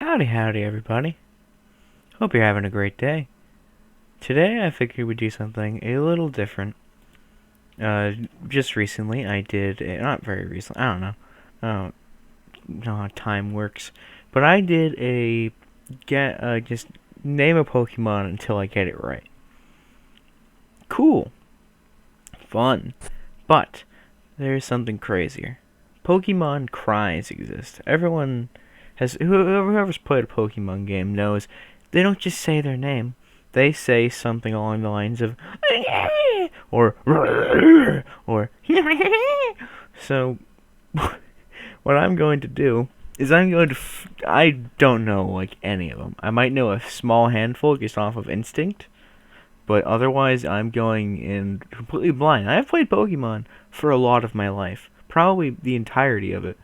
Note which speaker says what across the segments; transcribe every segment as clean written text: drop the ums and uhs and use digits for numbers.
Speaker 1: Howdy everybody. Hope you're having a great day. Today I figured we'd do something a little different. Just recently I did, not very recently, I don't know. I don't know how time works. But I did just name a Pokemon until I get it right. Cool. Fun. But, there's something crazier. Pokemon Cries exist. Whoever's played a Pokemon game knows they don't just say their name. They say something along the lines of or so what I'm going to do is I don't know like any of them. I might know a small handful just off of instinct, but otherwise I'm going in completely blind. I have played Pokemon for a lot of my life, probably the entirety of it.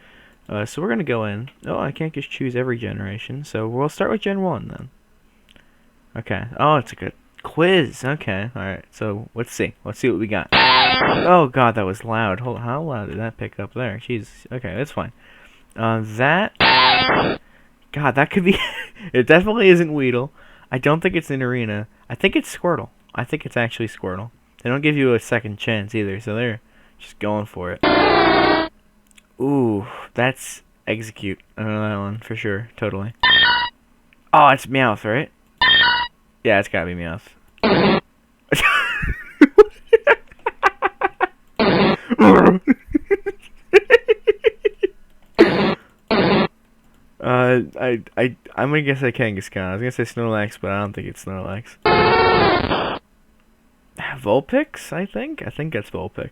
Speaker 1: So we're going to go in. Oh, I can't just choose every generation, so we'll start with Gen 1 then. Okay. Oh, it's a good quiz. Okay, alright. So, let's see. Let's see what we got. Oh, God, that was loud. Hold on. How loud did that pick up there? Jeez. Okay, that's fine. God, that could be... It definitely isn't Weedle. I don't think it's an Arena. I think it's Squirtle. I think it's actually Squirtle. They don't give you a second chance either, so they're just going for it. Ooh, that's Execute. I know that one for sure, totally. Oh, it's Meowth, right? Yeah, it's gotta be Meowth. I'm gonna guess Kangaskhan. I was gonna say Snorlax, but I don't think it's Snorlax. Vulpix, I think? I think that's Vulpix.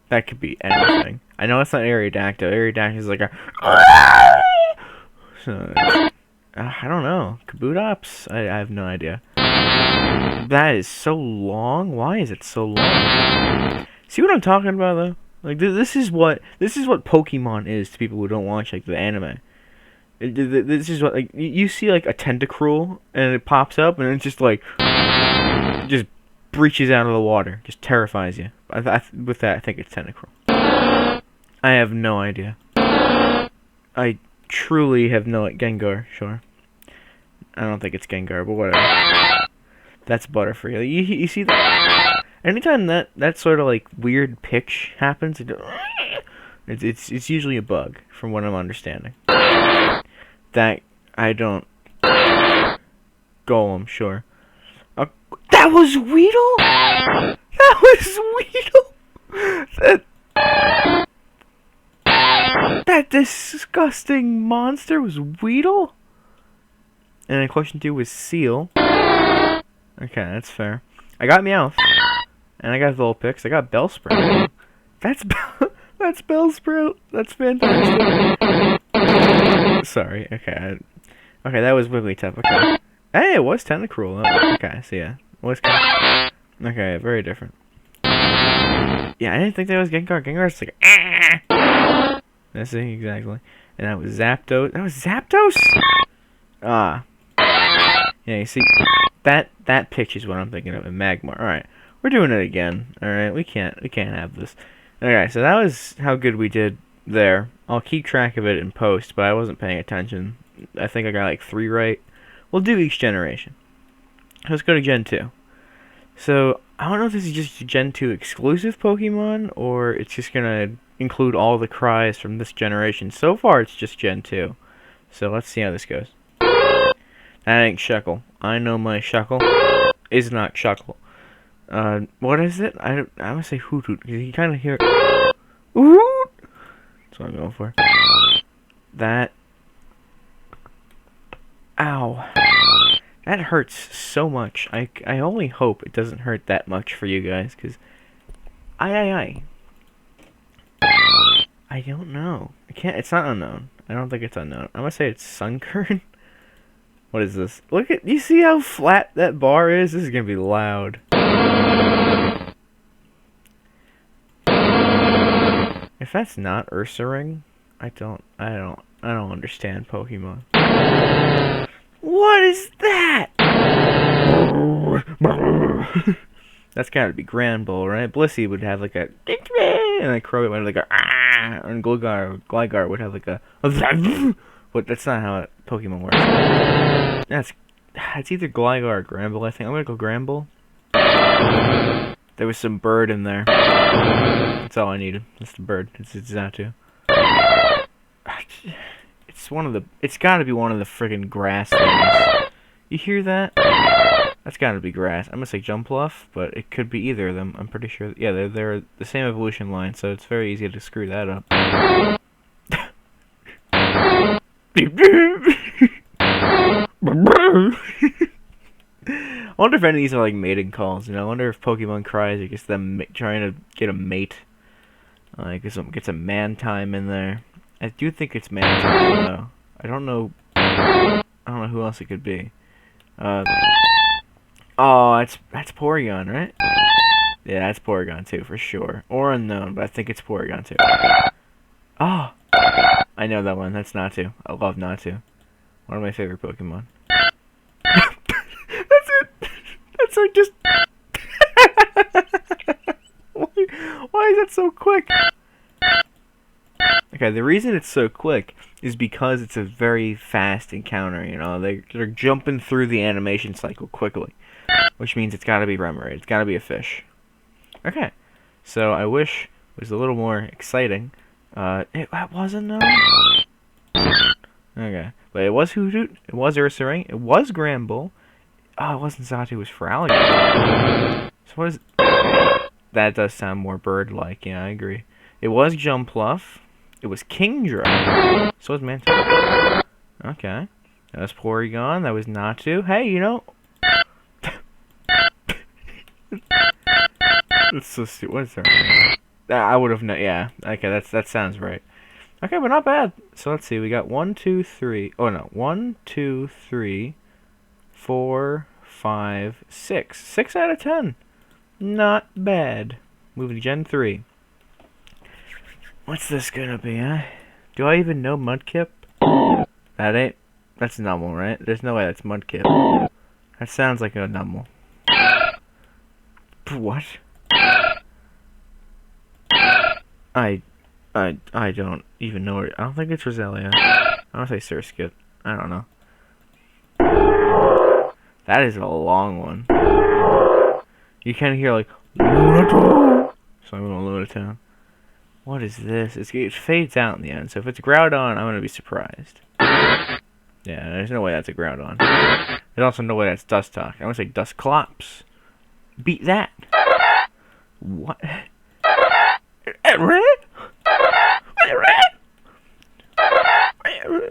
Speaker 1: That could be anything. I know it's not Aerodactyl. Aerodactyl is like a... So, I don't know. Kabutops? I have no idea. That is so long. Why is it so long? See what I'm talking about, though? Like, this is what Pokemon is to people who don't watch, like, the anime. This is what, like, you see, like, a Tentacruel, and it pops up, and it's just, like... just breaches out of the water. Just terrifies you. With that, I think it's Tentacruel. I have no idea. I truly have no... Gengar, sure. I don't think it's Gengar, but whatever. That's Butterfree. You see that? Anytime that sort of like weird pitch happens, it's usually a bug, from what I'm understanding. That I don't... Golem, sure. That was Weedle? That was Weedle? That disgusting monster was Weedle? And then question 2 was Seal. Okay, that's fair. I got Meowth. And I got Vulpix. I got Bellsprout. That's Bellsprout. That's fantastic. Sorry. Okay. Okay, that was Wigglytuff. Okay. Hey, it was Tentacruel. Okay, so yeah. Okay, very different. Yeah, I didn't think that was Gengar. Gengar's like, ah! That's it, exactly. And that was Zapdos. That was Zapdos? Ah. Yeah, you see, that pitch is what I'm thinking of in Magmar. Alright, we're doing it again. Alright, we can't have this. Alright, so that was how good we did there. I'll keep track of it in post, but I wasn't paying attention. I think I got like 3 right. We'll do each generation. Let's go to Gen 2. So, I don't know if this is just Gen 2 exclusive Pokemon, or it's just gonna include all the Cries from this generation. So far, it's just Gen 2. So, let's see how this goes. That ain't Shuckle. I know my Shuckle is not Shuckle. What is it? I'm gonna say Hoot Hoot, because you kind of hear... Hoot! That's what I'm going for. That... Ow. That hurts so much. I only hope it doesn't hurt that much for you guys, because... I don't know. It's not unknown. I don't think it's unknown. I'm gonna say it's Sunkern. What is this? Look at... You see how flat that bar is? This is gonna be loud. If that's not Ursaring, I don't understand Pokemon. What is that? That's gotta be Granbull, right? Blissey would have like a... And then Crobat would have like a... and Gligar would have like a but that's not how Pokemon works. It's either Gligar or Gramble, I think. I'm gonna go Gramble. There was some bird in there. That's all I needed. That's the bird. It's Xatu. It's gotta be one of the friggin' grass things. You hear that? That's gotta be grass. I'm gonna say Jumpluff, but it could be either of them. I'm pretty sure. Yeah, they're the same evolution line, so it's very easy to screw that up. I wonder if any of these are like mating calls. You know, I wonder if Pokemon Cries are just them trying to get a mate. Like, get some man time in there. I do think it's man time though. I don't know who else it could be. Oh, that's Porygon, right? Yeah, that's Porygon too, for sure. Or Unknown, but I think it's Porygon too. Oh, I know that one. That's Natu. I love Natu. One of my favorite Pokemon. That's it. That's like just. Why is that so quick? Okay, the reason it's so quick is because it's a very fast encounter. You know, they're jumping through the animation cycle quickly, which means it's got to be Remoraid. It's got to be a fish. Okay, so I wish it was a little more exciting. It wasn't though. Okay, but it was Hoothoot. It was Ursaring. It was Gramble. Oh, it wasn't Xatu. It was Feraligatr. So what is? That does sound more bird-like. Yeah, I agree. It was Jumpluff. It was Kingdra. So was Manta. Okay. That was Porygon. That was Natu. Hey, you know. That's so stupid. What is that? I would have known. Yeah. Okay, that sounds right. Okay, but not bad. So let's see. We got 1, 2, 3. Oh no. 1, 2, 3, 4, 5, 6. 6 out of 10. Not bad. Moving to Gen 3. What's this gonna be, huh? Do I even know Mudkip? That's Numel, right? There's no way that's Mudkip. That sounds like a Numel. What? I don't even know it. I don't think it's Roselia. I don't say Surskit. I don't know. That is a long one. You kind of hear like Lunatone. So I'm going Lunatone. What is this? It fades out in the end. So if it's Groudon, I'm gonna be surprised. Yeah, there's no way that's a Groudon. There's also no way that's Dustox. I'm gonna say Dusclops. Beat that. What?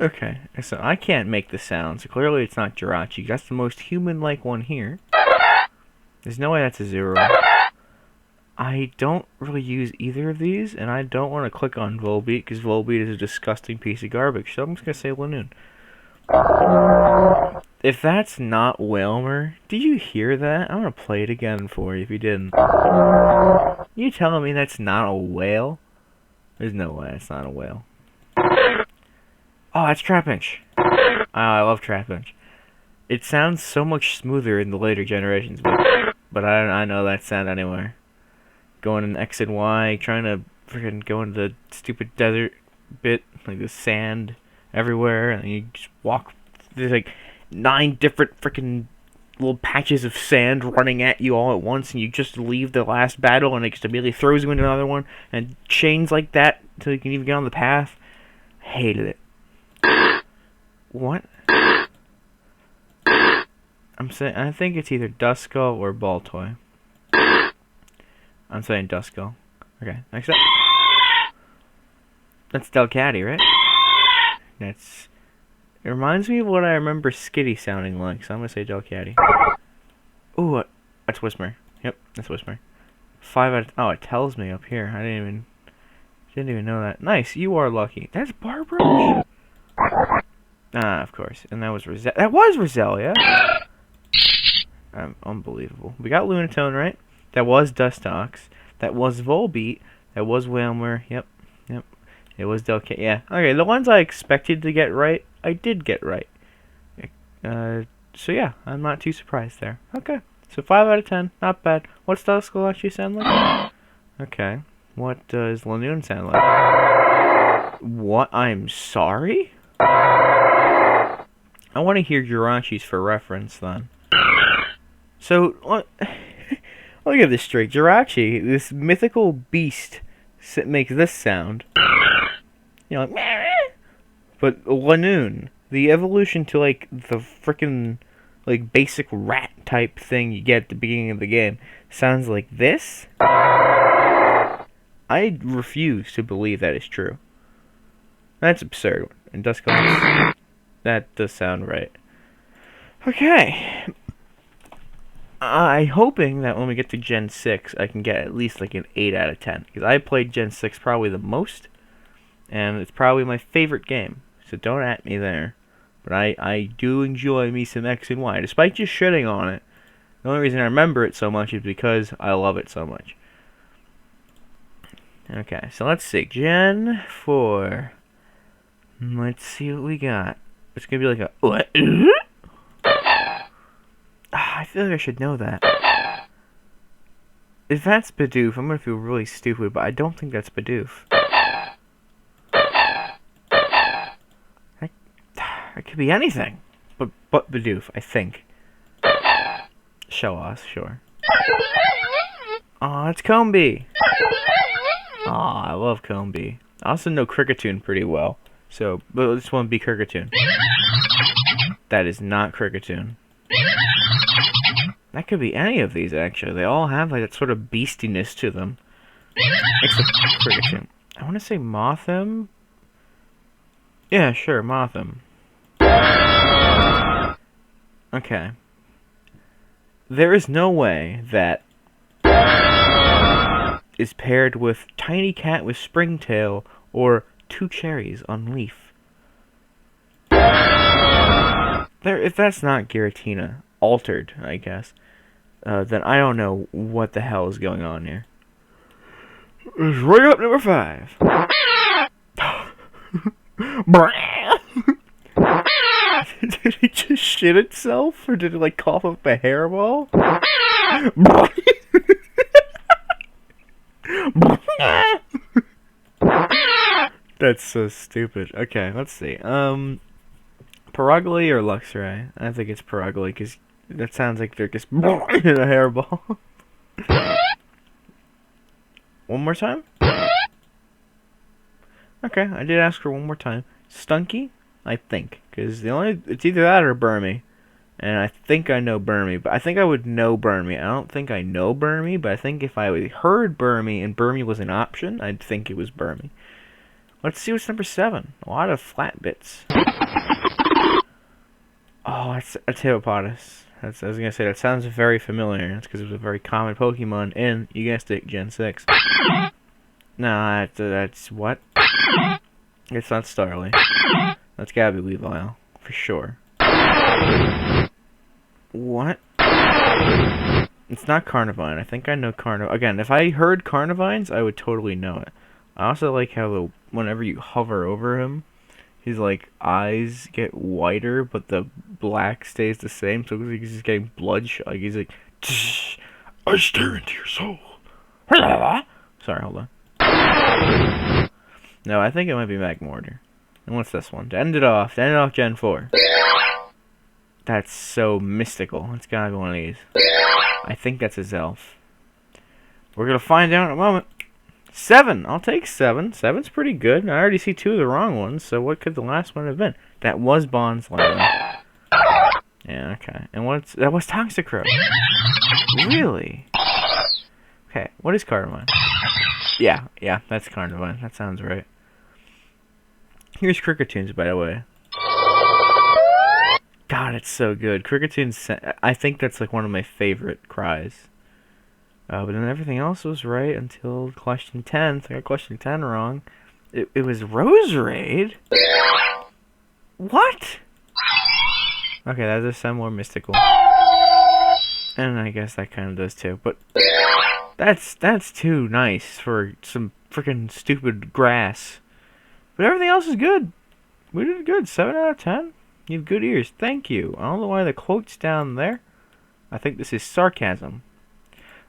Speaker 1: Okay, so I can't make the sound, so clearly it's not Jirachi. That's the most human-like one here. There's no way that's a Zero. I don't really use either of these, and I don't want to click on Volbeat, because Volbeat is a disgusting piece of garbage, so I'm just going to say Lanoon. If that's not Wailmer, did you hear that? I'm going to play it again for you if you didn't. You telling me that's not a whale? There's no way it's not a whale. Oh, that's Trapinch. Oh, I love Trapinch. It sounds so much smoother in the later generations, but I know that sound anywhere. Going in X and Y, trying to freaking go into the stupid desert bit, like the sand everywhere, and you just walk. There's like 9 different freaking little patches of sand running at you all at once, and you just leave the last battle, and it just immediately throws you into another one, and chains like that until you can even get on the path. I hated it. What? I think it's either Duskull or Baltoy. I'm saying Duskull. Okay, next up. That's Delcatty, right? It reminds me of what I remember Skitty sounding like, so I'm gonna say Delcatty. Ooh, that's Whismur. Yep, that's Whismur. 5 out of... Oh, it tells me up here. I didn't even know that. Nice, you are lucky. That's Barbrush. Ah, of course. And that was Roselia. Unbelievable. We got Lunatone, right? That was Dustox. That was Volbeat. That was Wailmer. Yep. It was Delcatty. Yeah. Okay, the ones I expected to get right, I did get right. So yeah, I'm not too surprised there. Okay. So 5 out of 10. Not bad. What's Duskull actually sound like? Okay. What does Lanoon sound like? What? I'm sorry? I want to hear Jirachi's for reference, then. So, let me get this straight. Jirachi, this mythical beast, makes this sound. You know, like... But Laughin, the evolution to, like, the frickin', like, basic rat type thing you get at the beginning of the game, sounds like this? I refuse to believe that is true. That's absurd. And Dust Collapse, that does sound right. Okay. I'm hoping that when we get to Gen 6, I can get at least like an 8 out of 10. Because I played Gen 6 probably the most, and it's probably my favorite game. So don't at me there. But I do enjoy me some X and Y, despite just shitting on it. The only reason I remember it so much is because I love it so much. Okay, so let's see. Gen 4. Let's see what we got. It's gonna be like a... What? I feel like I should know that. If that's Bidoof, I'm gonna feel really stupid, but I don't think that's Bidoof. It could be anything. But Bidoof, I think. Show us, sure. Aw, it's Combee. Aw, I love Combee. I also know Kricketune pretty well. So, but this one be Kricketune. That is not Kricketune. That could be any of these, actually. They all have like that sort of beastiness to them. Except Kricketune. I want to say Mothim. Yeah, sure, Mothim. Okay. There is no way that is paired with Tiny Cat with Springtail or Two Cherries on Leaf. If that's not Giratina, altered, I guess, then I don't know what the hell is going on here. It's right up number 5. Did it just shit itself? Or did it like cough up a hairball? That's so stupid. Okay, let's see. Paragly or Luxray? I think it's Paragly, because that sounds like they're just in a hairball. One more time? Okay, I did ask for one more time. Stunky? I think. Because it's either that or Burmy. And I think I know Burmy, but I think I would know Burmy. I don't think I know Burmy, but I think if I heard Burmy and Burmy was an option, I'd think it was Burmy. Let's see what's number 7. A lot of flat bits. Oh, that's a Hippopotas. I was gonna say, that sounds very familiar. That's because it was a very common Pokemon in, you guessed it, Gen 6. Nah, that's what? It's not Starly. That's gotta be Weavile, for sure. What? It's not Carnivine. I think I know Carnivine. Again, if I heard Carnivines, I would totally know it. I also like how whenever you hover over him, his like eyes get whiter, but the black stays the same. So it looks like he's just getting bloodshot. Like he's like, I stare into your soul. Sorry, hold on. No, I think it might be Magmortar. And what's this one? To end it off Gen 4. That's so mystical. It's gotta be one of these. I think that's a Zelf. We're gonna find out in a moment. 7! I'll take 7. 7's pretty good. I already see 2 of the wrong ones, so what could the last one have been? That was Bonslam. Yeah, okay. And that was Toxicroak. Really? Okay, what is Carnivine? Yeah, that's Carnivine. That sounds right. Here's Kricketune, by the way. God, it's so good. Kricketune, I think that's like one of my favorite cries. But then everything else was right until question 10. So I got question 10 wrong. It was Roserade? What? Okay, that does sound more mystical. And I guess that kind of does too. But that's too nice for some freaking stupid grass. But everything else is good. We did good. 7 out of 10. You have good ears. Thank you. I don't know why the quote's down there. I think this is sarcasm.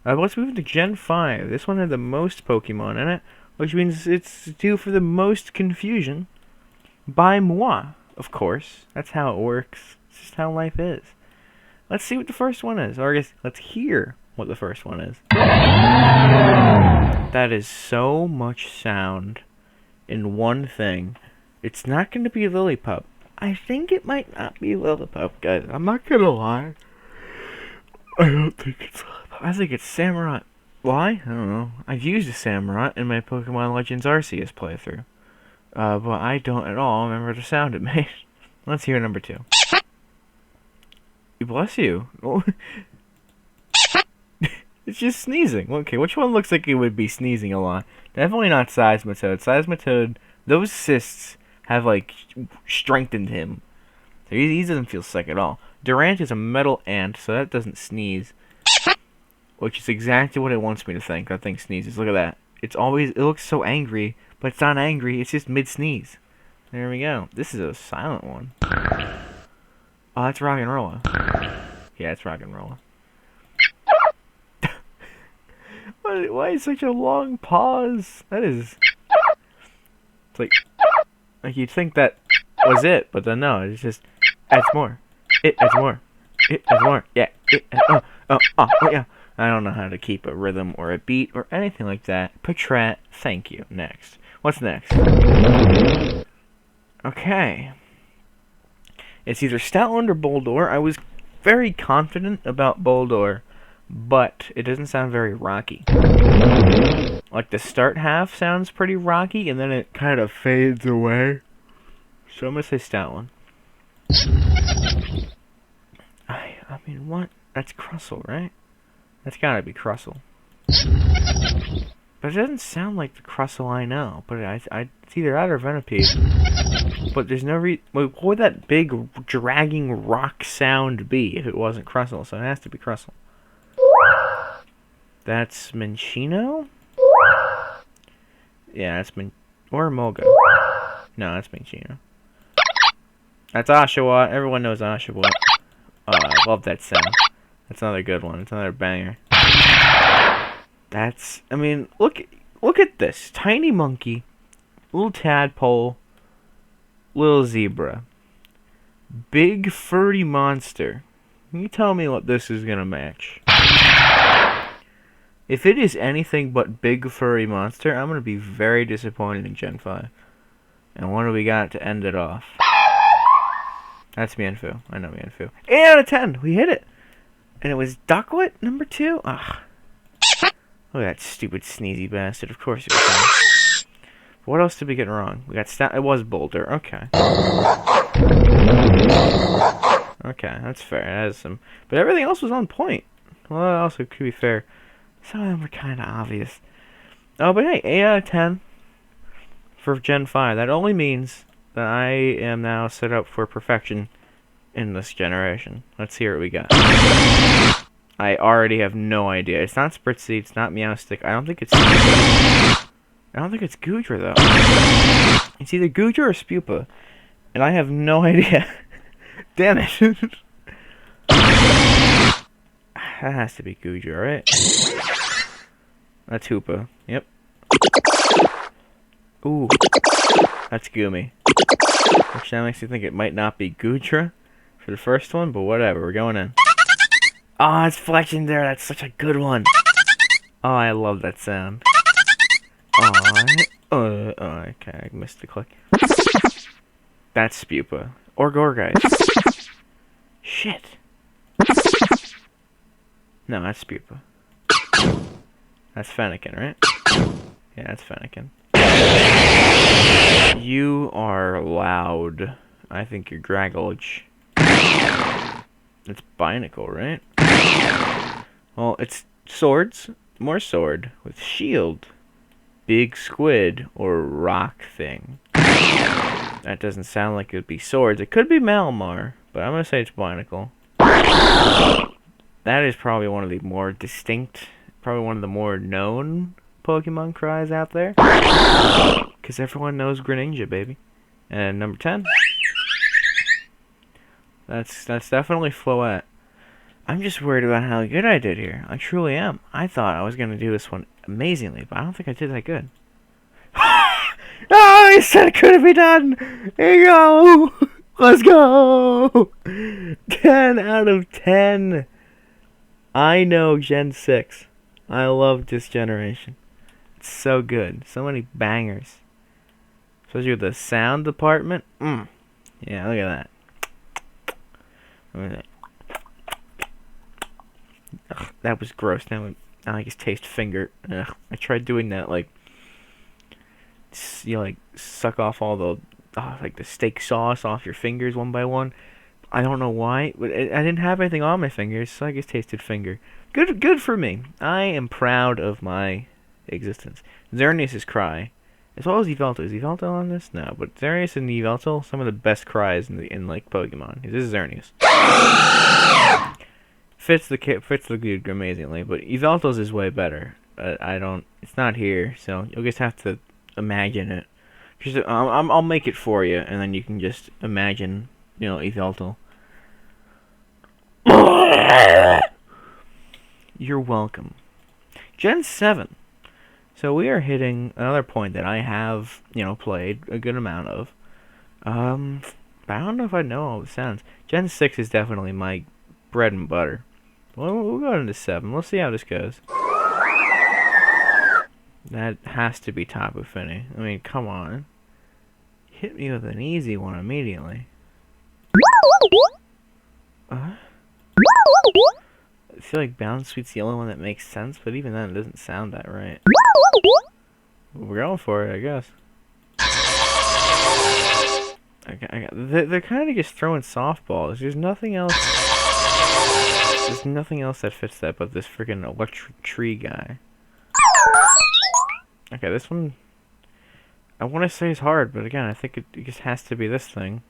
Speaker 1: Let's move into Gen 5. This one had the most Pokemon in it. which means it's due for the most confusion by moi, of course. That's how it works. It's just how life is. Let's see what the first one is, or I guess let's hear what the first one is. That is so much sound in one thing. It's not going to be Lillipup. I think it might not be Lillipup, guys. I'm not going to lie. I don't think it's Lillipup. I think it's Samurott. Why? I don't know. I've used a Samurott in my Pokemon Legends Arceus playthrough. But I don't at all remember the sound it made. Let's hear number 2. Bless you. It's just sneezing. Okay, which one looks like it would be sneezing a lot? Definitely not Seismitoad. Seismitoad, those cysts have, like, strengthened him. So he doesn't feel sick at all. Durant is a metal ant, so that doesn't sneeze. Which is exactly what it wants me to think. That thing sneezes. Look at that. It looks so angry, but it's not angry. It's just mid-sneeze. There we go. This is a silent one. Oh, that's Rock'n'Rolla. Yeah, it's Rock'n'Rolla. Why is such a long pause? That is... It's like you'd think that was it, but then no, it's just... Adds more. It adds more. It adds more. Yeah. Yeah. I don't know how to keep a rhythm or a beat or anything like that. Patrat, thank you. Next. What's next? Okay. It's either Stoutland or Boldore. I was very confident about Boldore, but it doesn't sound very rocky. Like the start half sounds pretty rocky, and then it kind of fades away. So I'm going to say Stoutland. I mean, what? That's Crustle, right? That's gotta be Crustle. But it doesn't sound like the Crustle I know. But it's either that or Venipede. But there's no what would that big dragging rock sound be if it wasn't Crustle? So it has to be Crustle. That's Minccino? Yeah, that's or Mulga. No, that's Minccino. That's Oshawott. Everyone knows Oshawott. Oh, I love that sound. That's another good one. It's another banger. That's... I mean, look at this. Tiny monkey. Little tadpole. Little zebra. Big furry monster. Can you tell me what this is gonna match? If it is anything but big furry monster, I'm gonna be very disappointed in Gen 5. And what do we got to end it off? That's Mienfoo. I know Mienfoo. 8 out of 10! We hit it! And it was Duckwit, number 2? Ugh. Look at that stupid sneezy bastard. Of course it was. What else did we get wrong? We got it was Boulder. Okay. Okay, that's fair. That is some... But everything else was on point. Well, that also could be fair. Some of them were kind of obvious. Oh, but hey, 8 out of 10 for Gen 5. That only means that I am now set up for perfection in this generation. Let's hear what we got. I already have no idea. It's not Spritzee, it's not Meowstic. I don't think it's Goodra, though. It's either Goodra or Spupa. And I have no idea. Damn it. That has to be Goodra, right? That's Hoopa. Yep. Ooh. That's Goomy. Which now makes me think it might not be Goodra for the first one, but whatever. We're going in. Oh, it's Flexion there. That's such a good one. Oh, I love that sound. Oh, okay. I missed the click. That's Spupa. Or Gourgeist. Shit. No, that's Spupa. That's Fennekin, right? Yeah, that's Fennekin. You are loud. I think you're Dragalge. It's Binacle, right? Well, it's swords. More sword. With shield. Big squid. Or rock thing. That doesn't sound like it would be swords. It could be Malamar. But I'm going to say it's Binacle. That is probably one of the more distinct... Probably one of the more known Pokemon Cries out there. Because everyone knows Greninja, baby. And number 10. That's definitely Floette. I'm just worried about how good I did here. I truly am. I thought I was going to do this one amazingly, but I don't think I did that good. Oh, he said it couldn't be done. Here you go. Let's go. 10 out of 10. I know Gen 6. I love this generation. It's so good. So many bangers. Especially with the sound department. Yeah, look at that. Ugh, that was gross. Now I just taste finger. Ugh. I tried doing that, like, you know, like suck off all the like the steak sauce off your fingers one by one. I don't know why, but I didn't have anything on my fingers, so I just tasted finger. Good for me. I am proud of my existence. Xerneas' cry, as well as Yveltal. Is Yveltal on this? No, but Xerneas and Yveltal, some of the best cries in like Pokemon. This is Xerneas. Fits the dude amazingly, but Yveltal's is way better. I don't. It's not here, so you'll just have to imagine it. Just I'll make it for you, and then you can just imagine, you know, Yveltal. You're welcome. Gen 7. So we are hitting another point that I have, you know, played a good amount of. But I don't know if I know all the sounds. Gen 6 is definitely my bread and butter. We'll go into 7. Let's see how this goes. That has to be Tapu Fini. I mean, come on. Hit me with an easy one immediately. I feel like Bound Sweet's the only one that makes sense, but even then it doesn't sound that right. We're going for it, I guess. They're kind of just throwing softballs. There's nothing else. There's nothing else that fits that but this freaking electric tree guy. Okay, this one, I want to say is hard, but again, I think it just has to be this thing.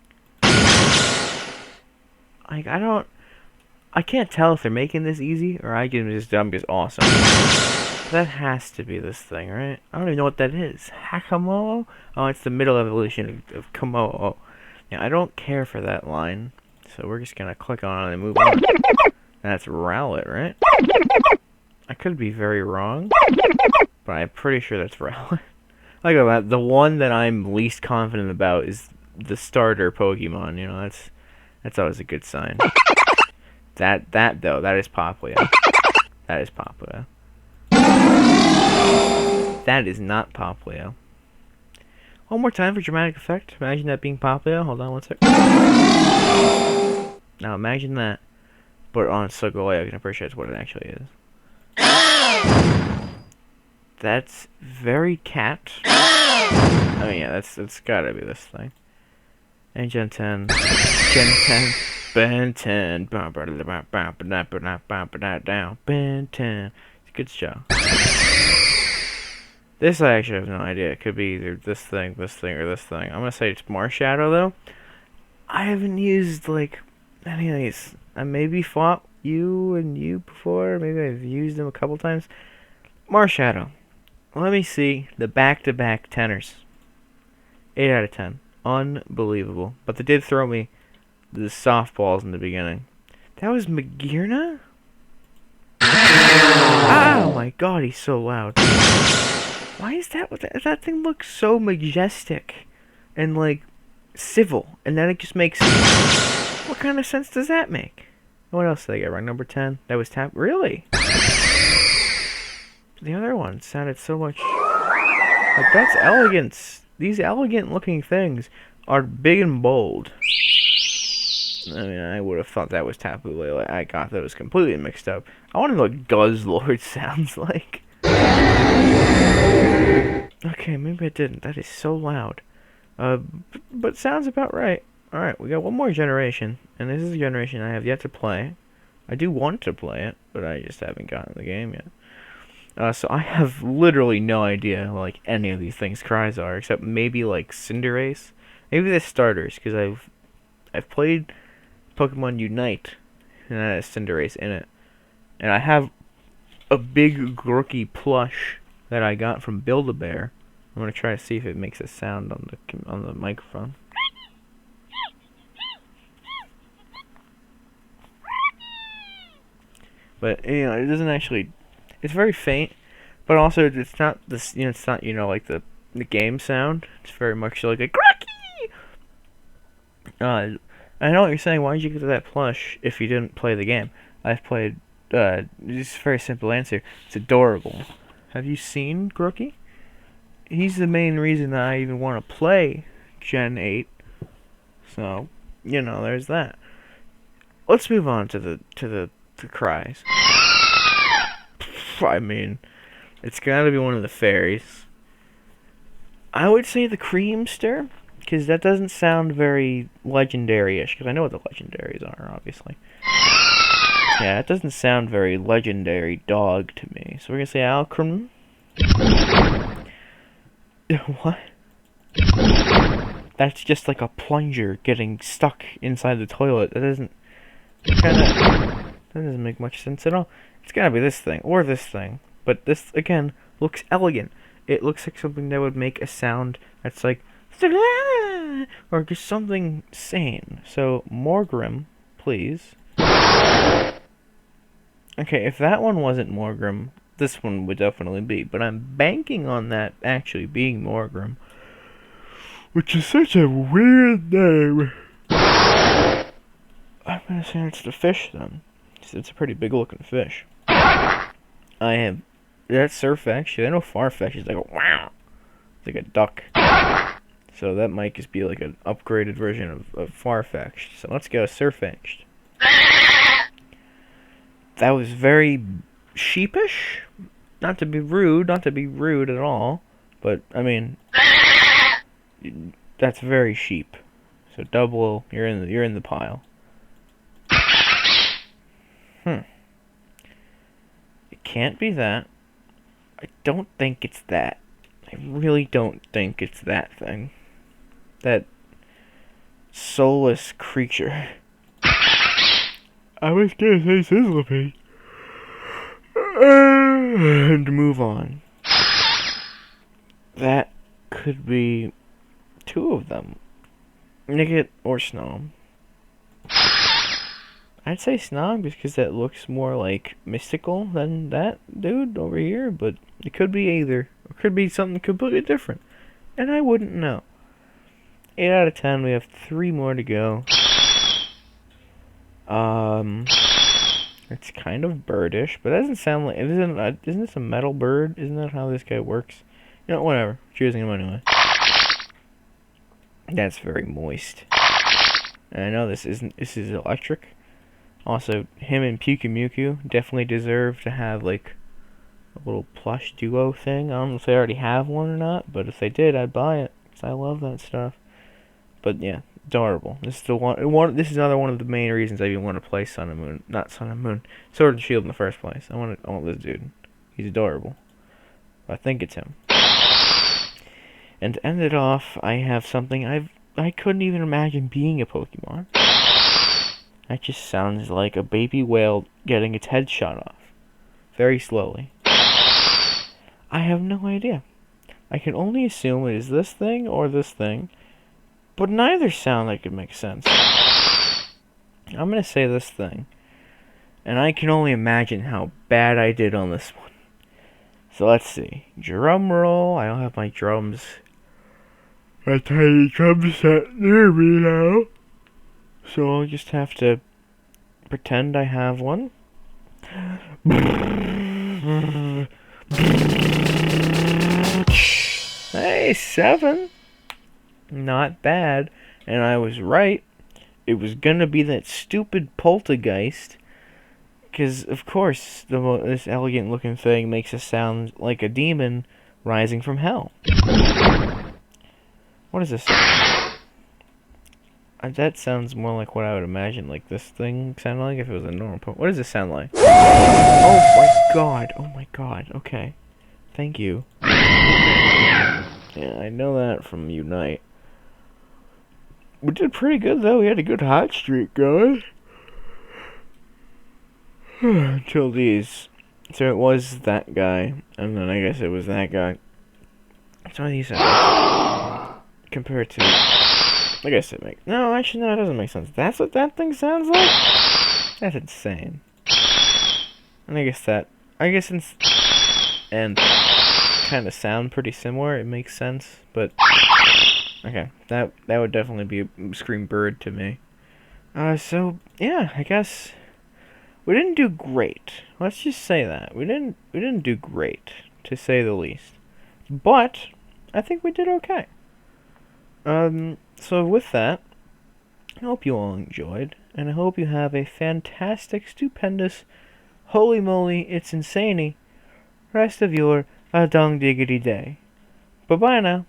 Speaker 1: Like, I can't tell if they're making this easy or I'm just awesome. That has to be this thing, right? I don't even know what that is. Hakamo'o? Oh, it's the middle evolution of Komo'o. Yeah, I don't care for that line, so we're just gonna click on it and move on. That's Rowlet, right? I could be very wrong, but I'm pretty sure that's Rowlet. Look at that. The one that I'm least confident about is the starter Pokemon. You know, that's always a good sign. That is Popplio. That is Popplio. That is not Popplio. One more time for dramatic effect. Imagine that being Popplio. Hold on one sec. Now imagine that, but on Solgaleo. I can appreciate that's what it actually is. That's very cat. Oh yeah, that's gotta be this thing. And Gen 10. Gen 10. Ben 10. Ben 10. It's a good show. This I actually have no idea. It could be either this thing, or this thing. I'm gonna say it's Marshadow though. I haven't used like any of these. I maybe fought you before. Maybe I've used them a couple times. Marshadow. Let me see the back-to-back tenors. 8 out of 10. Unbelievable. But they did throw me the softballs in the beginning. That was Magearna? Oh my god, he's so loud. Why is that? That thing looks so majestic and like civil, and then it just makes. What kind of sense does that make? What else did I get wrong? Number 10. That was Tap. Really? The other one sounded so much like that's elegance. These elegant looking things are big and bold. I mean, I would have thought that was Tapu Lele. I got those completely mixed up. I want to know what Guzzlord sounds like. Okay, maybe I didn't. That is so loud. But sounds about right. Alright, we got one more generation, and this is a generation I have yet to play. I do want to play it, but I just haven't gotten the game yet. So I have literally no idea, like, any of these things cries are, except maybe, like, Cinderace. Maybe the starters, because I've played Pokemon Unite, and that has Cinderace in it. And I have a big Grookey plush that I got from Build-A-Bear. I'm gonna try to see if it makes a sound on the microphone. But, you know, it doesn't actually... It's very faint, but also it's not this, you know, it's not, you know, like the the game sound. It's very much like a cracky. I know what you're saying. Why did you get that plush if you didn't play the game? I've played. It's a very simple answer. It's adorable. Have you seen Grooky? He's the main reason that I even want to play Gen 8. So, there's that. Let's move on to the cries. I mean, it's gotta be one of the fairies. I would say the Creamster, because that doesn't sound very legendary-ish, because I know what the legendaries are, obviously. Yeah, it doesn't sound very legendary dog to me. So we're gonna say Alcrum. What? That's just like a plunger getting stuck inside the toilet. That doesn't make much sense at all. It's gotta be this thing, or this thing. But this, again, looks elegant. It looks like something that would make a sound that's like, or just something sane. So, Morgrim, please. Okay, if that one wasn't Morgrim, this one would definitely be. But I'm banking on that actually being Morgrim. Which is such a weird name. I'm gonna say it's the fish then. It's a pretty big looking fish. That's Surfetch. I know Farfetch is like a wow. It's like a duck. So that might just be like an upgraded version of Farfetch'd. So let's go Surfetch'd. That was very sheepish. Not to be rude at all. But, I mean, that's very sheep. So double, you're in the pile. It can't be that. I don't think it's that. I really don't think it's that thing. That soulless creature. I was gonna say Sizzlepy. And move on. That could be two of them. Nigget or Snom. I'd say Snog because that looks more like mystical than that dude over here, but it could be either. It could be something completely different. And I wouldn't know. 8 out of 10, we have 3 more to go. It's kind of birdish, but it doesn't sound like... Isn't this a metal bird? Isn't that how this guy works? Whatever. Choosing him anyway. That's very moist. And I know this is electric. Also, him and Pyukumuku definitely deserve to have, like, a little plush duo thing. I don't know if they already have one or not, but if they did, I'd buy it, because I love that stuff. But, yeah, adorable. This is This is another one of the main reasons I even want to play Sun and Moon. Not Sun and Moon. Sword and Shield in the first place. I want this dude. He's adorable. I think it's him. And to end it off, I have something I couldn't even imagine being a Pokemon. That just sounds like a baby whale getting its head shot off. Very slowly. I have no idea. I can only assume it is this thing or this thing, but neither sound like it makes sense. I'm gonna say this thing. And I can only imagine how bad I did on this one. So let's see. Drum roll. I don't have my drums. A tiny drum set near me now. So I'll just have to pretend I have one. Hey, 7. Not bad. And I was right. It was gonna be that stupid poltergeist. Because, of course, this elegant looking thing makes it sound like a demon rising from hell. What does this sound like? That sounds more like what I would imagine like this thing sounded like if it was a normal Pokemon. What does this sound like? Oh my god. Oh my god. Okay. Thank you. Yeah, I know that from Unite. We did pretty good though. We had a good hot streak going. Until these. So it was that guy. And then I guess it was that guy. So these sound compared to... I guess it makes... No, actually, no, it doesn't make sense. That's what that thing sounds like? That's insane. And I guess that... And... kind of sound pretty similar. It makes sense, but okay, that would definitely be a scream bird to me. So yeah, I guess we didn't do great. Let's just say that we didn't do great, to say the least. But I think we did okay. So with that, I hope you all enjoyed, and I hope you have a fantastic, stupendous, holy moly, it's insaney rest of your dong diggity day. Bye bye now.